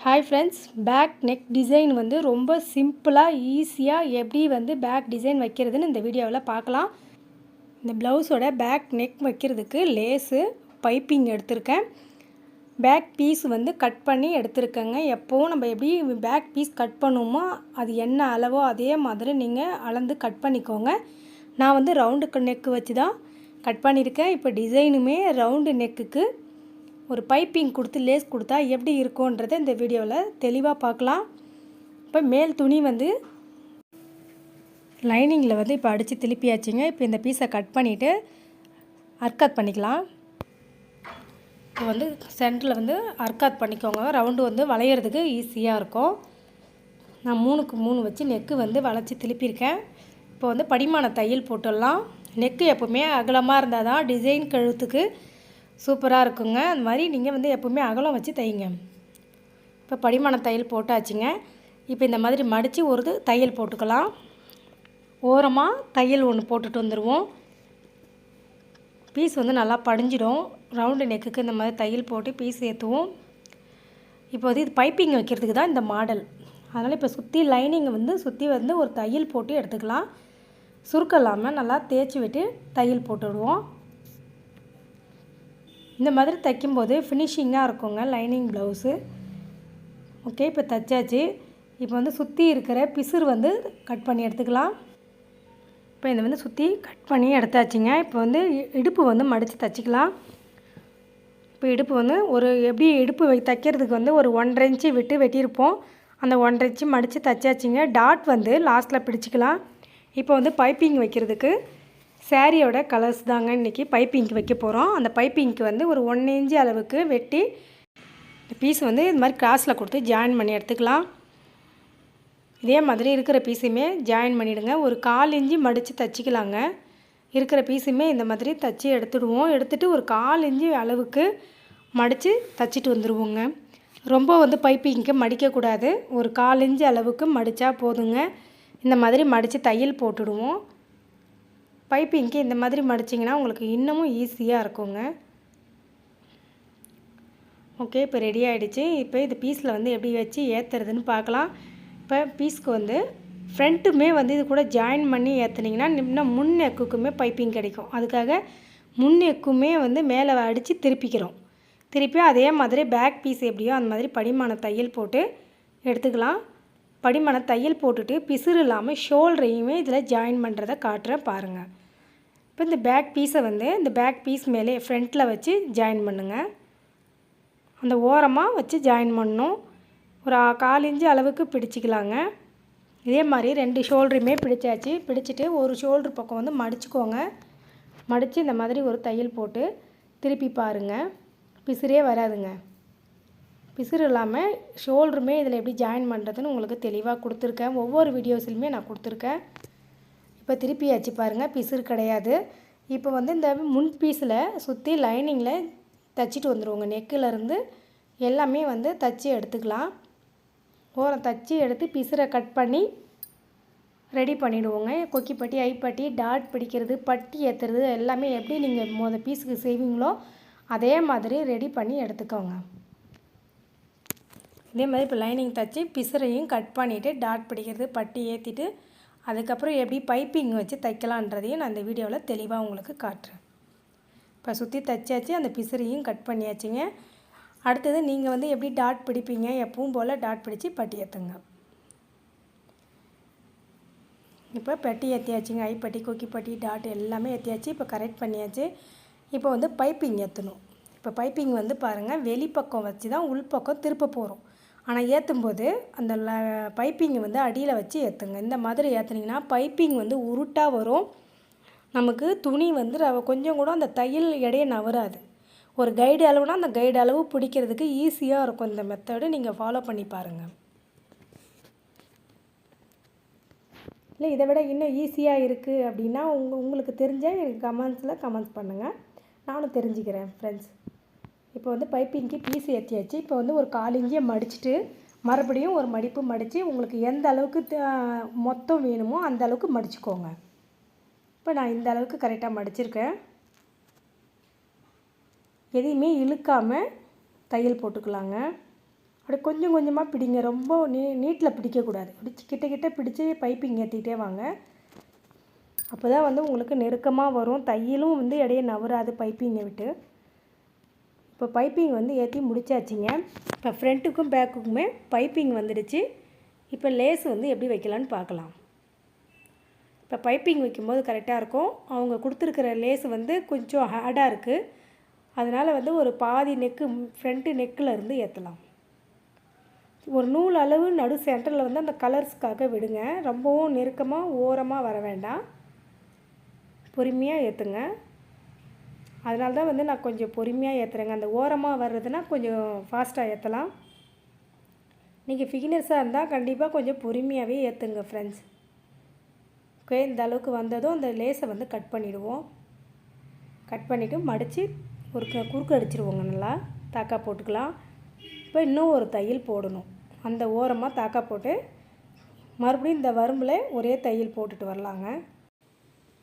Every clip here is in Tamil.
Hi friends, back neck design வந்து ரொம்ப சிம்பிளாக ஈஸியாக எப்படி வந்து பேக் டிசைன் வைக்கிறதுன்னு இந்த வீடியோவில் பார்க்கலாம். இந்த ப்ளவுஸோட பேக் நெக் வைக்கிறதுக்கு லேஸு பைப்பிங் எடுத்திருக்கேன். பேக் பீஸ் வந்து கட் பண்ணி எடுத்துருக்கேங்க. எப்போவும் நம்ம எப்படி பேக் பீஸ் கட் பண்ணுவோமோ அது என்ன அளவோ அதே மாதிரி நீங்கள் அளந்து கட் பண்ணிக்கோங்க. நான் வந்து ரவுண்டு நெக்கு வச்சு தான் கட் பண்ணியிருக்கேன். இப்போ டிசைனுமே ரவுண்டு நெக்குக்கு ஒரு பைப்பிங் கொடுத்து லேஸ் கொடுத்தா எப்படி இருக்கும்ன்றதை இந்த வீடியோவில் தெளிவாக பார்க்கலாம். இப்போ மேல் துணி வந்து லைனிங்கில் வந்து இப்போ அடித்து திருப்பியாச்சுங்க. இப்போ இந்த பீஸை கட் பண்ணிவிட்டு அர்க்காத் பண்ணிக்கலாம். இப்போ வந்து சென்டரில் வந்து அர்க்காத் பண்ணிக்கோங்க. ரவுண்டு வந்து வளையிறதுக்கு ஈஸியாக இருக்கும். நான் 3க்கு 3 வச்சு நெக்கு வந்து வளைச்சி திருப்பியிருக்கேன். இப்போ வந்து படிமான தையல் போட்டுடலாம். நெக்கு எப்போவுமே அகலமாக இருந்தால் தான் டிசைன் கழுத்துக்கு சூப்பராக இருக்குங்க. அந்த மாதிரி நீங்கள் வந்து எப்போவுமே அகலம் வச்சு தைங்க. இப்போ படிமான தையல் போட்டாச்சுங்க. இப்போ இந்த மாதிரி மடித்து ஒரு தையல் போட்டுக்கலாம். ஓரமாக தையல் ஒன்று போட்டுட்டு வந்துடுவோம். பீஸ் வந்து நல்லா படிஞ்சிடும். ரவுண்டு நெக்குக்கு இந்த மாதிரி தையல் போட்டு பீஸ் ஏற்றுவோம். இப்போ வந்து இது பைப்பிங் வைக்கிறதுக்கு தான் இந்த மாடல். அதனால் இப்போ சுற்றி லைனிங்கை வந்து சுற்றி வந்து ஒரு தையல் போட்டு எடுத்துக்கலாம். சுருக்கம் இல்லாமல் நல்லா தேய்ச்சி விட்டு தையல் போட்டுவிடுவோம். இந்த மாதிரி தைக்கும்போது ஃபினிஷிங்காக இருக்குங்க லைனிங் ப்ளவுஸு. ஓகே, இப்போ தைச்சாச்சு. இப்போ வந்து சுற்றி இருக்கிற பிசுறு வந்து கட் பண்ணி எடுத்துக்கலாம். இப்போ இதை வந்து சுற்றி கட் பண்ணி எடுத்தாச்சுங்க. இப்போ வந்து இடுப்பு வந்து மடித்து தைச்சிக்கலாம். இப்போ இடுப்பு வந்து ஒரு எப்படி இடுப்பு தைக்கிறதுக்கு வந்து ஒரு 1.5 இன்ச்சு விட்டு வெட்டியிருப்போம். அந்த 1.5 இன்ச்சு மடித்து தைச்சாச்சுங்க. டாட் வந்து லாஸ்ட்டில் பிடிச்சிக்கலாம். இப்போ வந்து பைப்பிங் வைக்கிறதுக்கு சாரியோட கலர்ஸ் தாங்க இன்றைக்கி பைப்பிங்க்கு வைக்க போகிறோம். அந்த பைப்பிங்க்கு வந்து ஒரு 1 இன்ச்சு அளவுக்கு வெட்டி பீஸ் வந்து இது மாதிரி கிராஸில் கொடுத்து ஜாயின் பண்ணி எடுத்துக்கலாம். இதே மாதிரி இருக்கிற பீஸுமே ஜாயின் பண்ணிவிடுங்க. ஒரு 1/4 இன்ச்சு மடித்து தைச்சிக்கலாங்க. இருக்கிற பீஸுமே இந்த மாதிரி தைச்சி எடுத்துடுவோம். எடுத்துகிட்டு ஒரு 1/4 இன்ச்சு அளவுக்கு மடித்து தைச்சிட்டு வந்துடுவோங்க. ரொம்ப வந்து பைப்பிங்க்கு மடிக்கக்கூடாது. ஒரு 1/4 இன்ச்சு அளவுக்கு மடித்தா போதுங்க. இந்த மாதிரி மடித்து தையல் போட்டுடுவோம். பைப்பிங்க்கு இந்த மாதிரி மடிச்சிங்கன்னா உங்களுக்கு இன்னமும் ஈஸியாக இருக்குங்க. ஓகே, இப்போ ரெடி ஆகிடுச்சு. இப்போ இது பீஸில் வந்து எப்படி வச்சு ஏற்றுறதுன்னு பார்க்கலாம். இப்போ பீஸ்க்கு வந்து ஃப்ரண்ட்டுமே வந்து இது கூட ஜாயின் பண்ணி ஏற்றுனீங்கன்னா இன்னும் முன் நெக்குக்குமே பைப்பிங் கிடைக்கும். அதுக்காக முன் நெக்குமே வந்து மேலே அடித்து திருப்பிக்கிறோம். திருப்பி அதே மாதிரி பேக் பீஸ் எப்படியோ அந்த மாதிரி படிமான தையல் போட்டு எடுத்துக்கலாம். படிமான தையல் போட்டுட்டு பிசுறு இல்லாமல் ஷோல்டரையுமே இதில் ஜாயின் பண்ணுறதை காட்டுறேன் பாருங்கள். இப்போ இந்த பேக் பீஸை வந்து இந்த பேக் பீஸ் மேலே ஃப்ரண்ட்டில் வச்சு ஜாயின் பண்ணுங்கள். அந்த ஓரமாக வச்சு ஜாயின் பண்ணணும். ஒரு 1/4 இன்ச்சு அளவுக்கு பிடிச்சிக்கலாங்க. இதே மாதிரி 2 ஷோல்டருமே பிடிச்சாச்சு. பிடிச்சிட்டு ஒரு ஷோல்ட்ரு பக்கம் வந்து மடிச்சுக்கோங்க. மடித்து இந்த மாதிரி ஒரு தையல் போட்டு திருப்பி பாருங்கள். பிசுறே வராதுங்க. பிசுறு இல்லாமல் ஷோல்டருமே இதில் எப்படி ஜாயின் பண்ணுறதுன்னு உங்களுக்கு தெளிவாக கொடுத்துருக்கேன். ஒவ்வொரு வீடியோஸ்லையுமே நான் கொடுத்துருக்கேன். இப்போ திருப்பியாச்சு பாருங்கள், பிசுறு கிடையாது. இப்போ வந்து இந்த முன் பீஸில் சுற்றி லைனிங்கில் தைச்சிட்டு வந்துடுவோங்க. நெக்கிலேருந்து எல்லாமே வந்து தைச்சி எடுத்துக்கலாம். ஓரம் தைச்சி எடுத்து பிசுரை கட் பண்ணி ரெடி பண்ணிவிடுவோங்க. கொக்கி பட்டி, ஐப்பட்டி, டாட் பிடிக்கிறது, பட்டி ஏற்றுறது எல்லாமே எப்படி நீங்கள் பீஸுக்கு செய்வீங்களோ அதே மாதிரி ரெடி பண்ணி எடுத்துக்கோங்க. இதே மாதிரி இப்போ லைனிங் தைச்சி பிசுரையும் கட் பண்ணிவிட்டு டாட் பிடிக்கிறது, பட்டி ஏற்றிட்டு அதுக்கப்புறம் எப்படி பைப்பிங் வச்சு தைக்கலான்றதையும் நான் இந்த வீடியோவில் தெளிவாக உங்களுக்கு காட்டுறேன். இப்போ சுற்றி தைச்சாச்சு. அந்த பிசுரையும் கட் பண்ணியாச்சுங்க. அடுத்தது நீங்கள் வந்து எப்படி டாட் பிடிப்பீங்க எப்பவும் போல் டாட் பிடிச்சி பட்டி ஏற்றுங்க. இப்போ பட்டி ஏற்றியாச்சுங்க. ஐப்பட்டி, கொக்கி பட்டி, டாட் எல்லாமே ஏற்றியாச்சு. இப்போ கரெக்ட் பண்ணியாச்சு. இப்போ வந்து பைப்பிங் ஏற்றணும். இப்போ பைப்பிங் வந்து பாருங்கள், வெளிப்பக்கம் வச்சு தான் உள்பக்கம் திருப்ப போகிறோம். ஆனால் ஏற்றும்போது அந்த பைப்பிங்கை வந்து அடியில் வச்சு ஏற்றுங்க. இந்த மாதிரி ஏற்றுனீங்கன்னா பைப்பிங் வந்து உருட்டாக வரும். நமக்கு துணி வந்து கொஞ்சம் கூட அந்த தையல் எடையை நவராது. ஒரு கைடு அளவுனா அந்த கைடு அளவு பிடிக்கிறதுக்கு ஈஸியாக இருக்கும். இந்த மெத்தடு நீங்கள் ஃபாலோ பண்ணி பாருங்கள். இல்லை இதை விட இன்னும் ஈஸியாக இருக்குது அப்படின்னா உங்களுக்கு தெரிஞ்ச எனக்கு கமெண்ட்ஸ் பண்ணுங்கள். நானும் தெரிஞ்சுக்கிறேன் ஃப்ரெண்ட்ஸ். இப்போ வந்து பைப்பிங்க்கு பீஸ் ஏற்றியாச்சு. இப்போ வந்து ஒரு 1/4 இன்ச்சை மடிச்சுட்டு மறுபடியும் ஒரு மடிப்பு மடித்து உங்களுக்கு எந்த அளவுக்கு மொத்தம் வேணுமோ அந்த அளவுக்கு மடிச்சுக்கோங்க. இப்போ நான் இந்த அளவுக்கு கரெக்டாக மடிச்சிருக்கேன். எதையுமே இழுக்காமல் தையல் போட்டுக்கலாங்க. அப்படி கொஞ்சம் கொஞ்சமாக பிடிங்க. ரொம்ப நீட்டில் பிடிக்கக்கூடாது. அப்படி கிட்ட கிட்ட பிடிச்சி பைப்பிங் ஏற்றிக்கிட்டே வாங்க. அப்போ தான் வந்து உங்களுக்கு நெருக்கமாக வரும். தையலும் வந்து இடையே நவராது பைப்பிங்கை விட்டு. இப்போ பைப்பிங் வந்து ஏற்றி முடிச்சாச்சுங்க. இப்போ ஃப்ரண்ட்டுக்கும் பேக்குக்குமே பைப்பிங் வந்துடுச்சு. இப்போ லேஸ் வந்து எப்படி வைக்கலான்னு பார்க்கலாம். இப்போ பைப்பிங் வைக்கும்போது கரெக்டாக இருக்கும். அவங்க கொடுத்துருக்கிற லேஸ் வந்து கொஞ்சம் ஹார்டாக இருக்குது. அதனால் வந்து ஒரு பாதி நெக்கு ஃப்ரண்ட்டு நெக்கில் இருந்து ஏற்றலாம். ஒரு நூல் அளவு நடு சென்டரில் வந்து அந்த கலர்ஸ்க்காக விடுங்க. ரொம்பவும் நெருக்கமாக ஓரமாக வர வேண்டாம். பொறுமையாக ஏற்றுங்க. அதனால தான் வந்து நான் கொஞ்சம் பொறுமையாக ஏற்றுறேங்க. அந்த ஓரமாக வர்றதுனா கொஞ்சம் ஃபாஸ்ட்டாக ஏற்றலாம். நீங்கள் பிகினர்ஸாக இருந்தால் கண்டிப்பாக கொஞ்சம் பொறுமையாகவே ஏற்றுங்க ஃப்ரெண்ட்ஸ். ஓகே, இந்த அளவுக்கு வந்ததும் அந்த லேஸை வந்து கட் பண்ணிவிடுவோம். கட் பண்ணிவிட்டு மடித்து ஒரு குறுக்கு அடிச்சிடுவோங்க. நல்லா தாக்கா போட்டுக்கலாம். இப்போ இன்னும் ஒரு தையல் போடணும். அந்த ஓரமாக தாக்கா போட்டு மறுபடியும் இந்த வரம்பில் ஒரே தையல் போட்டுட்டு வரலாங்க.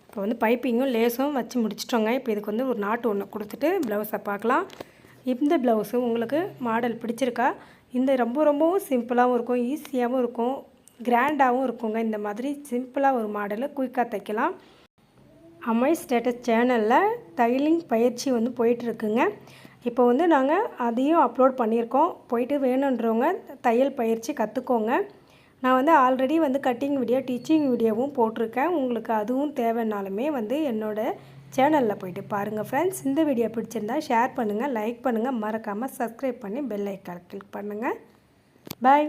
இப்போ வந்து பைப்பிங்கும் லேஸும் வச்சு முடிச்சிட்டோங்க. இப்போ இதுக்கு வந்து ஒரு நாட்டு ஒன்று கொடுத்துட்டு ப்ளவுஸை பார்க்கலாம். இந்த ப்ளவுஸு உங்களுக்கு மாடல் பிடிச்சிருக்கா? இந்த ரொம்பவும் சிம்பிளாகவும் இருக்கும், ஈஸியாகவும் இருக்கும், கிராண்டாகவும் இருக்குங்க. இந்த மாதிரி சிம்பிளாக ஒரு மாடலை குயிக்காக தைக்கலாம். அம்மை ஸ்டேட்டஸ் சேனலில் தையலிங் பயிற்சி வந்து போயிட்டுருக்குங்க. இப்போ வந்து நாங்கள் அதையும் அப்லோட் பண்ணியிருக்கோம். போயிட்டு வேணுன்றவங்க தையல் பயிற்சி கற்றுக்கோங்க. நான் வந்து ஆல்ரெடி வந்து கட்டிங் வீடியோ, டீச்சிங் வீடியோவும் போட்டிருக்கேன். உங்களுக்கு அதுவும் தேவைன்னாலுமே வந்து என்னோடய சேனலில் போய்ட்டு பாருங்கள் ஃப்ரெண்ட்ஸ். இந்த வீடியோ பிடிச்சிருந்தா ஷேர் பண்ணுங்கள், லைக் பண்ணுங்கள், மறக்காமல் சப்ஸ்கிரைப் பண்ணி பெல் ஐக்கான் கிளிக் பண்ணுங்கள். பாய்.